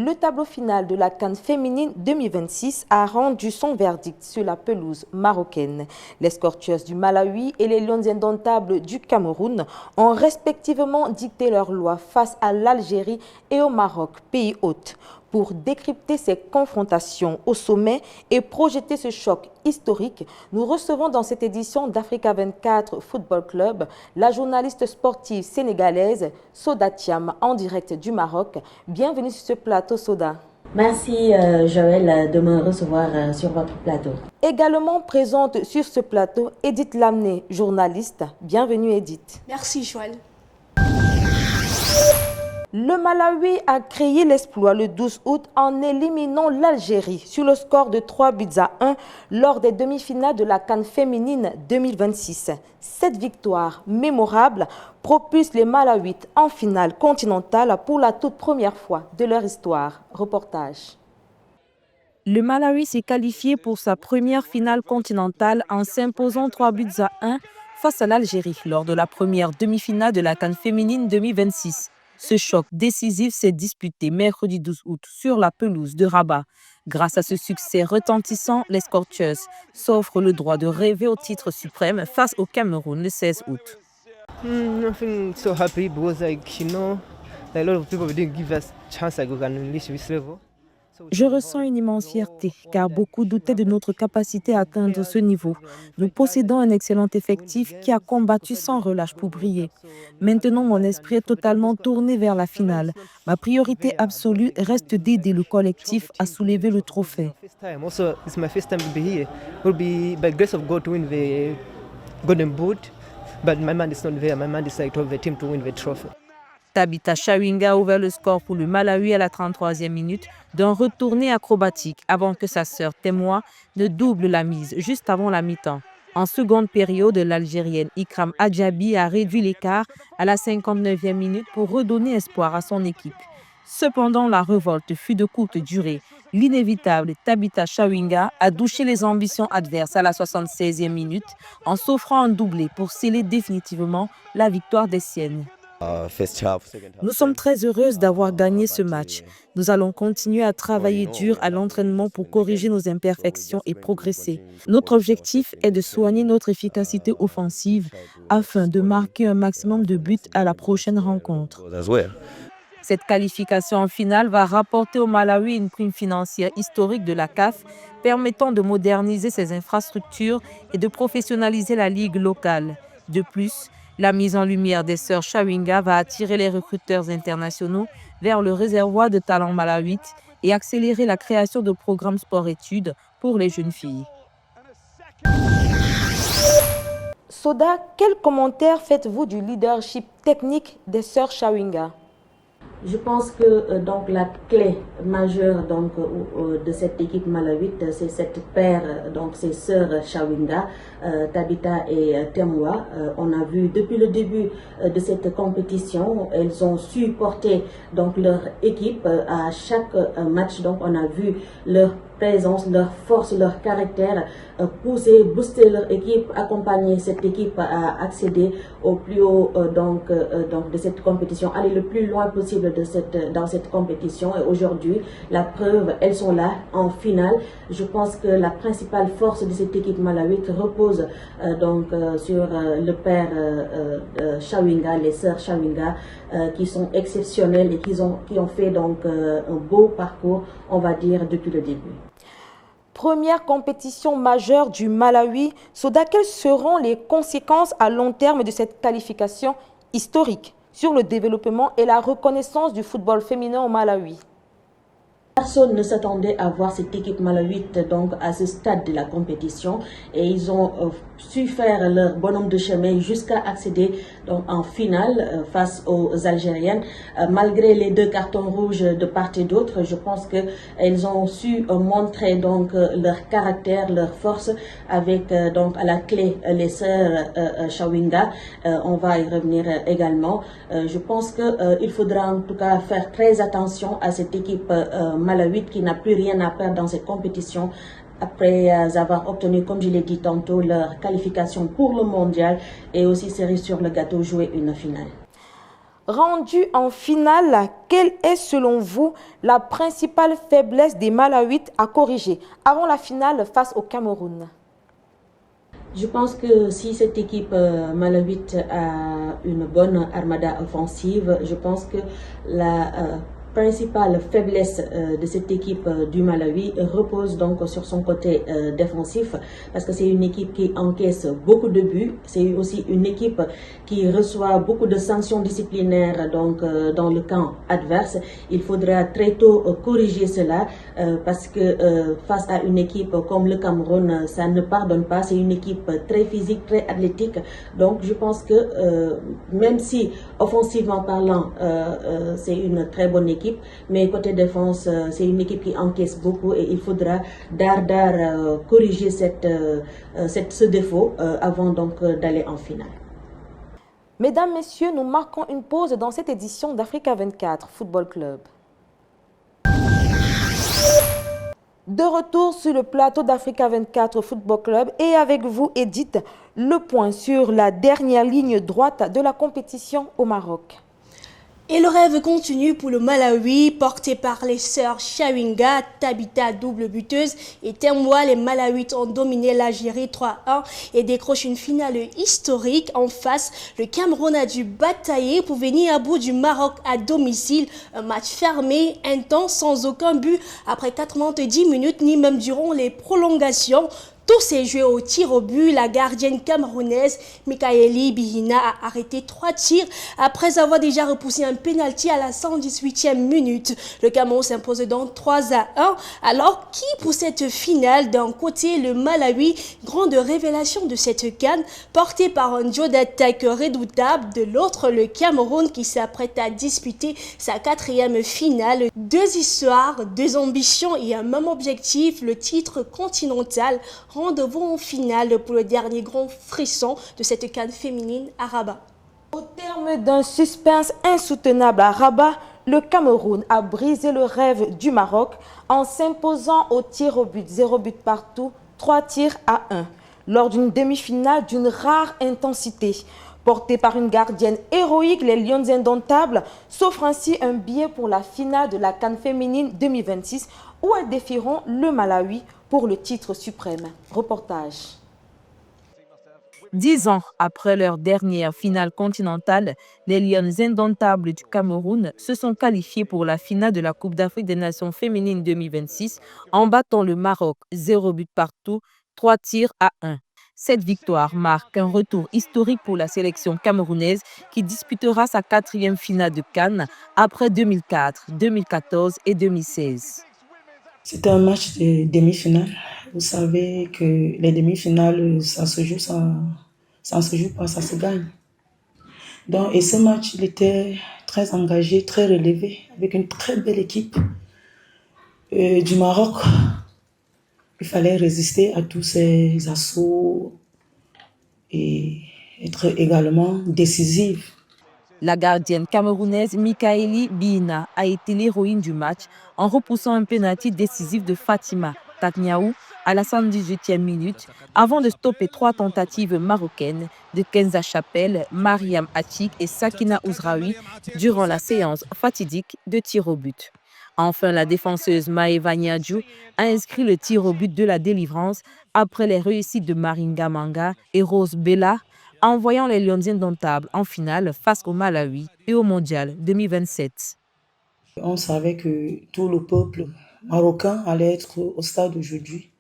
Le tableau final de la CAN féminine 2026 a rendu son verdict sur la pelouse marocaine. Les Scorchers du Malawi et les Lions indomptables du Cameroun ont respectivement dicté leur loi face à l'Algérie et au Maroc, pays hôte. Pour décrypter ces confrontations au sommet et projeter ce choc historique, nous recevons dans cette édition d'Africa 24 Football Club la journaliste sportive sénégalaise Soda Thiam en direct du Maroc. Bienvenue sur ce plateau, Soda. Merci Joël de me recevoir sur votre plateau. Également présente sur ce plateau, Edith Lamné, journaliste. Bienvenue Edith. Merci Joël. Le Malawi a créé l'exploit le 12 août en éliminant l'Algérie sur le score de 3-1 lors des demi-finales de la CAN féminine 2026. Cette victoire mémorable propulse les Malawites en finale continentale pour la toute première fois de leur histoire. Reportage. Le Malawi s'est qualifié pour sa première finale continentale en s'imposant 3-1 face à l'Algérie lors de la première demi-finale de la CAN féminine 2026. Ce choc décisif s'est disputé mercredi 12 août sur la pelouse de Rabat. Grâce à ce succès retentissant, les Scorchers s'offrent le droit de rêver au titre suprême face au Cameroun le 16 août. I feel so happy because a lot of people didn't give us chance we can reach this level. Je ressens une immense fierté car beaucoup doutaient de notre capacité à atteindre ce niveau. Nous possédons un excellent effectif qui a combattu sans relâche pour briller. Maintenant, mon esprit est totalement tourné vers la finale. Ma priorité absolue reste d'aider le collectif à soulever le trophée. Also, it's my first time to be here. Will be by grace of God to win the Golden Boot, but my mind is not there. My mind is like to have the team to win the trophy. Tabitha Chawinga a ouvert le score pour le Malawi à la 33e minute d'un retourné acrobatique avant que sa sœur Temwa ne double la mise juste avant la mi-temps. En seconde période, l'Algérienne Ikram Adjabi a réduit l'écart à la 59e minute pour redonner espoir à son équipe. Cependant, la révolte fut de courte durée. L'inévitable Tabitha Chawinga a douché les ambitions adverses à la 76e minute en s'offrant un doublé pour sceller définitivement la victoire des siennes. Nous sommes très heureuses d'avoir gagné ce match. Nous allons continuer à travailler dur à l'entraînement pour corriger nos imperfections et progresser. Notre objectif est de soigner notre efficacité offensive afin de marquer un maximum de buts à la prochaine rencontre. Cette qualification en finale va rapporter au Malawi une prime financière historique de la CAF, permettant de moderniser ses infrastructures et de professionnaliser la ligue locale. De plus, la mise en lumière des sœurs Chawinga va attirer les recruteurs internationaux vers le réservoir de talents malawites et accélérer la création de programmes sport-études pour les jeunes filles. Soda, quel commentaire faites-vous du leadership technique des sœurs Chawinga? Je pense que donc la clé majeure donc de cette équipe malawite, c'est cette paire, donc ces sœurs Chawinga, Tabitha et Temwa. On a vu depuis le début de cette compétition, elles ont su porter donc leur équipe à chaque match. Donc on a vu leur présence, leur force, leur caractère, pousser, booster leur équipe, accompagner cette équipe à accéder au plus haut donc de cette compétition, aller le plus loin possible dans cette compétition. Et aujourd'hui, la preuve, elles sont là en finale. Je pense que la principale force de cette équipe malawite repose sur le père Chawinga, les sœurs Chawinga, qui sont exceptionnelles et qui ont fait donc un beau parcours, on va dire, depuis le début. Première compétition majeure du Malawi. Soda, quelles seront les conséquences à long terme de cette qualification historique sur le développement et la reconnaissance du football féminin au Malawi? Personne ne s'attendait à voir cette équipe malawite donc à ce stade de la compétition et ils ont su faire leur bonhomme de chemin jusqu'à accéder donc en finale face aux Algériennes. Malgré les 2 cartons rouges de part et d'autre, je pense que elles ont su montrer donc leur caractère, leur force avec donc à la clé les sœurs Chawinga. On va y revenir également. Je pense que il faudra en tout cas faire très attention à cette équipe malawite qui n'a plus rien à perdre dans cette compétition après avoir obtenu, comme je l'ai dit tantôt, leur qualification pour le mondial et aussi cerise sur le gâteau, jouer une finale. Rendu en finale, quelle est selon vous la principale faiblesse des Malawites à corriger avant la finale face au Cameroun? Je pense que si cette équipe malawite a une bonne armada offensive, je pense que la principale faiblesse de cette équipe du Malawi repose donc sur son côté défensif, parce que c'est une équipe qui encaisse beaucoup de buts, c'est aussi une équipe qui reçoit beaucoup de sanctions disciplinaires donc dans le camp adverse. Il faudra très tôt corriger cela parce que face à une équipe comme le Cameroun, ça ne pardonne pas, c'est une équipe très physique, très athlétique, donc je pense que même si offensivement parlant c'est une très bonne équipe, mais côté défense, c'est une équipe qui encaisse beaucoup et il faudra corriger ce défaut avant donc d'aller en finale. Mesdames, Messieurs, nous marquons une pause dans cette édition d'Africa 24 Football Club. De retour sur le plateau d'Africa 24 Football Club et avec vous, Edith, le point sur la dernière ligne droite de la compétition au Maroc. Et le rêve continue pour le Malawi, porté par les sœurs Chawinga, Tabitha double buteuse et Temwa. Les Malawites ont dominé l'Algérie 3-1 et décrochent une finale historique. En face, le Cameroun a dû batailler pour venir à bout du Maroc à domicile. Un match fermé, intense, sans aucun but après 90 minutes, ni même durant les prolongations. Tout s'est joué au tir au but. La gardienne camerounaise Mikaeli Bihina a arrêté 3 tirs après avoir déjà repoussé un pénalty à la 118e minute. Le Cameroun s'impose donc 3-1. Alors, qui pour cette finale? D'un côté, le Malawi, grande révélation de cette CAN, porté par un duo d'attaque redoutable. De l'autre, le Cameroun qui s'apprête à disputer sa 4e finale. 2 histoires, 2 ambitions et un même objectif, le titre continental. Rendez-vous en finale pour le dernier grand frisson de cette CAN féminine à Rabat. Au terme d'un suspense insoutenable à Rabat, le Cameroun a brisé le rêve du Maroc en s'imposant au tir au but, 0 but partout, 3 tirs à 1, lors d'une demi-finale d'une rare intensité. Portée par une gardienne héroïque, les Lions indomptables s'offrent ainsi un billet pour la finale de la CAN féminine 2026 où elles défieront le Malawi pour le titre suprême. Reportage. 10 ans après leur dernière finale continentale, les Lions indomptables du Cameroun se sont qualifiés pour la finale de la Coupe d'Afrique des Nations féminines 2026 en battant le Maroc 0 but partout, 3 tirs à 1. Cette victoire marque un retour historique pour la sélection camerounaise qui disputera sa 4e finale de CAN après 2004, 2014 et 2016. C'était un match de demi-finale. Vous savez que les demi-finales, ça se joue, ça ne se joue pas, ça se gagne. Donc, et ce match, il était très engagé, très relevé, avec une très belle équipe du Maroc. Il fallait résister à tous ces assauts et être également décisive. La gardienne camerounaise Mikaeli Bihina a été l'héroïne du match en repoussant un pénalty décisif de Fatima Takniaou à la 118e minute avant de stopper 3 tentatives marocaines de Kenza Chapelle, Mariam Achik et Sakina Ouzraoui durant la séance fatidique de tir au but. Enfin, la défenseuse Maeva Niadjou a inscrit le tir au but de la délivrance après les réussites de Maringa Manga et Rose Bella, envoyant les Lions indomptables en finale face au Malawi et au Mondial 2027. On savait que tout le peuple marocain allait être au stade aujourd'hui.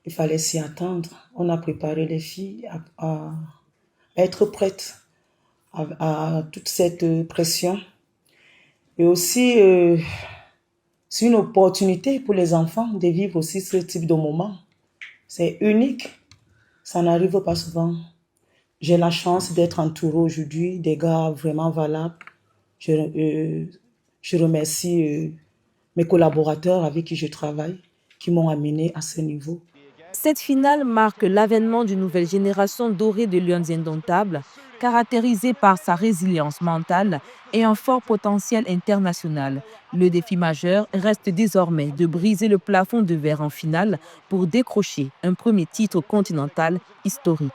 Il fallait s'y attendre. On a préparé les filles à être prêtes à toute cette pression. Et aussi, c'est une opportunité pour les enfants de vivre aussi ce type de moment. C'est unique. Ça n'arrive pas souvent. J'ai la chance d'être entourée aujourd'hui des gars vraiment valables. Je remercie mes collaborateurs avec qui je travaille, qui m'ont amené à ce niveau. Cette finale marque l'avènement d'une nouvelle génération dorée de Lions indomptables, caractérisée par sa résilience mentale et un fort potentiel international. Le défi majeur reste désormais de briser le plafond de verre en finale pour décrocher un premier titre continental historique.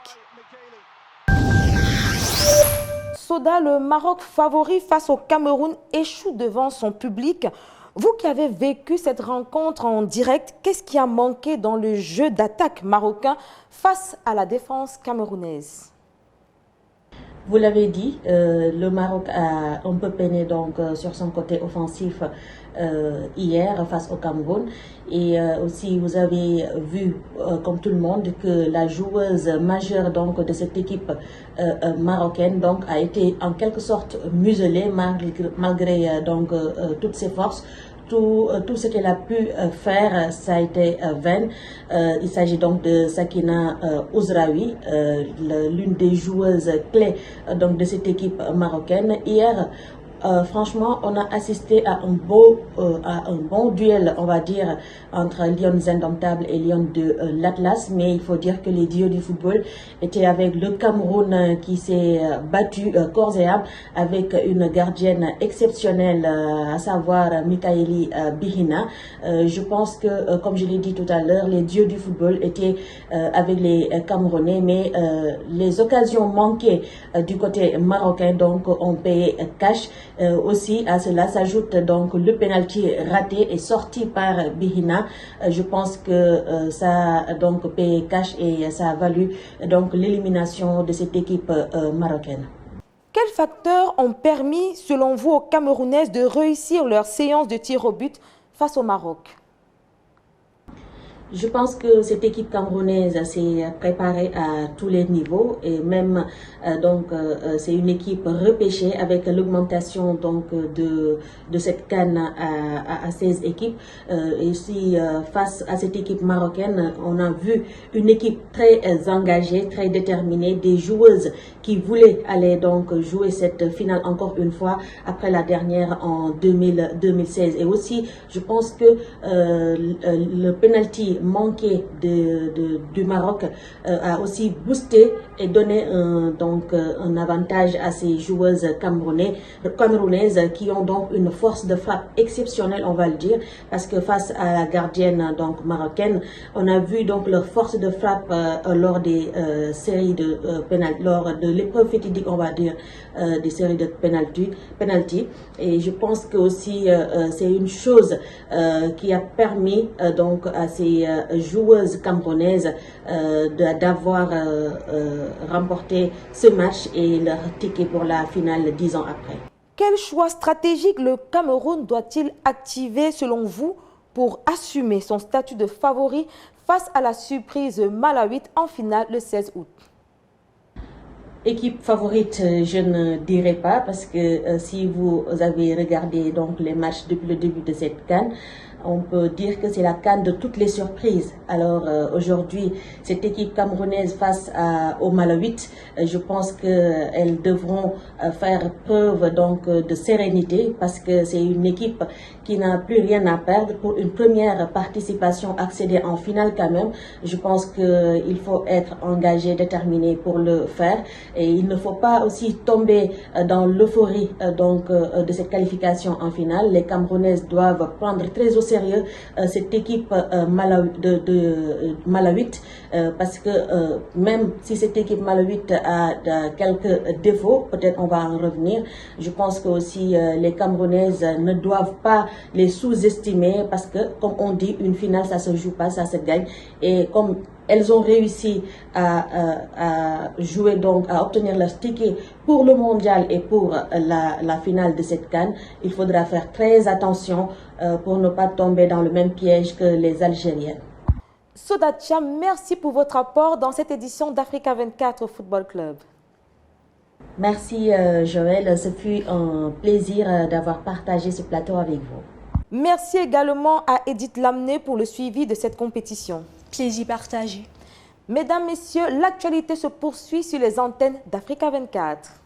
Soda, le Maroc favori face au Cameroun échoue devant son public. Vous qui avez vécu cette rencontre en direct, qu'est-ce qui a manqué dans le jeu d'attaque marocain face à la défense camerounaise? Vous l'avez dit, le Maroc a un peu peiné donc sur son côté offensif hier face au Cameroun. Et aussi, vous avez vu, comme tout le monde, que la joueuse majeure donc de cette équipe marocaine donc a été en quelque sorte muselée malgré donc toutes ses forces. Tout ce qu'elle a pu faire, ça a été vain. Il s'agit donc de Sakina Ouzraoui, l'une des joueuses clés donc de cette équipe marocaine. Hier, franchement, on a assisté à un bon duel, on va dire, entre Lions indomptables et Lions de l'Atlas. Mais il faut dire que les dieux du football étaient avec le Cameroun qui s'est battu corps et âme avec une gardienne exceptionnelle, à savoir Mikaeli Bihina. Je pense que, comme je l'ai dit tout à l'heure, les dieux du football étaient avec les Camerounais, mais les occasions manquées du côté marocain donc ont payé cash. Aussi à cela s'ajoute donc le penalty raté et sorti par Bihina. Je pense que ça a donc payé cash et ça a valu donc l'élimination de cette équipe marocaine. Quels facteurs ont permis, selon vous, aux Camerounaises de réussir leur séance de tir au but face au Maroc? Je pense que cette équipe camerounaise s'est préparée à tous les niveaux et même c'est une équipe repêchée avec l'augmentation donc de cette CAN à 16 équipes. Et aussi face à cette équipe marocaine, on a vu une équipe très engagée, très déterminée, des joueuses qui voulaient aller donc jouer cette finale encore une fois après la dernière en 2016. Et aussi, je pense que le penalty manqué du Maroc a aussi boosté et donné un avantage à ces joueuses camerounaises qui ont donc une force de frappe exceptionnelle, on va le dire, parce que face à la gardienne donc marocaine, on a vu donc leur force de frappe lors des séries de lors de l'épreuve fatidique, on va dire, des séries de penalty. Et je pense que aussi c'est une chose qui a permis donc à ces joueuses camerounaises d'avoir remporté ce match et leur ticket pour la finale 10 ans après. Quel choix stratégique le Cameroun doit-il activer selon vous pour assumer son statut de favori face à la surprise malawite en finale le 16 août? Équipe favorite, je ne dirais pas, parce que si vous avez regardé donc les matchs depuis le début de cette CAN, on peut dire que c'est la CAN de toutes les surprises. Alors aujourd'hui, cette équipe camerounaise face aux Malawites, je pense qu'elles devront faire preuve donc de sérénité, parce que c'est une équipe qui n'a plus rien à perdre. Pour une première participation, accéder en finale quand même, je pense qu'il faut être engagé, déterminé pour le faire. Et il ne faut pas aussi tomber dans l'euphorie de cette qualification en finale. Les Camerounaises doivent prendre très au sérieux cette équipe malawite, parce que même si cette équipe malawite a quelques défauts, peut-être on va en revenir, je pense que aussi les Camerounaises ne doivent pas les sous-estimer, parce que comme on dit, une finale ça se joue pas, ça se gagne. Et comme elles ont réussi à jouer donc, à obtenir leur ticket pour le mondial et pour la finale de cette CAN, il faudra faire très attention pour ne pas tomber dans le même piège que les Algériennes. Soda Thiam, merci pour votre apport dans cette édition d'Africa 24 Football Club. Merci Joël, ce fut un plaisir d'avoir partagé ce plateau avec vous. Merci également à Edith Lamné pour le suivi de cette compétition. Plaisir partagé. Mesdames, Messieurs, l'actualité se poursuit sur les antennes d'Africa 24.